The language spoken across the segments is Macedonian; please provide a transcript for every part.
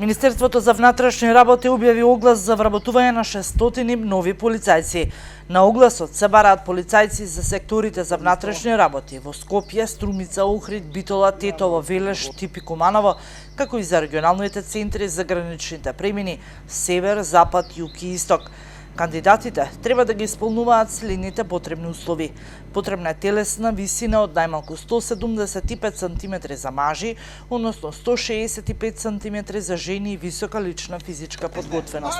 Министерството за внатрешни работи објави оглас за вработување на 600 нови полицајци. На огласот се бараат полицајци за секторите за внатрешни работи во Скопје, Струмица, Охрид, Битола, Тетово, Велеш, Типи, Куманово, како и за регионалните центри за граничните премини Север, Запад, Југ и Исток. Кандидатите треба да ги исполнуваат следните потребни услови. Потребна е телесна висина од најмалку 175 см за мажи, односно 165 см за жени и висока лична физичка подготвеност.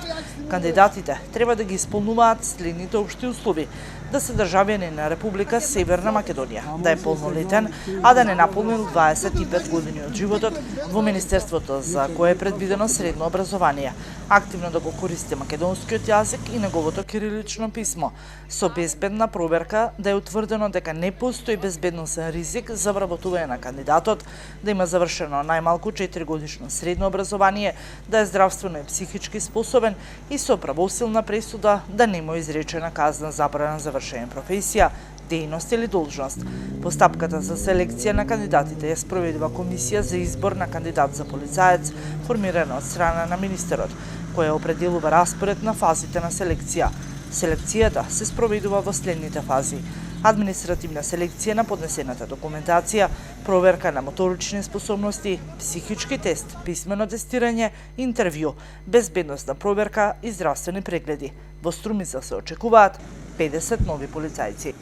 Кандидатите треба да ги исполнуваат следните општи услови: да се државјани на Република Северна Македонија, да е полнолетен, а да не наполнил 25 години од животот, во Министерството за кое е предвидено средно образование, активно да го користи македонскиот јазик и неговото кирилично писмо, со безбедна проверка да е утврдено дека не постои безбедносен ризик за вработување на кандидатот, да има завршено најмалку 4 годишно средно образование, да е здравствено и психички способен и со правосилна пресуда да нема изречена казна забрана за вршење професија, дејност или должност. Постапката за селекција на кандидатите ја спроведува комисија за избор на кандидат за полицаец, формирана од страна на министерот, која определува распоред на фазите на селекција. Селекцијата се спроведува во следните фази: административна селекција на поднесената документација, проверка на моторични способности, психички тест, писмено тестирање, интервју, безбедносна проверка и здравствени прегледи. Во Струмица се очекуваат 50 нови полицајци.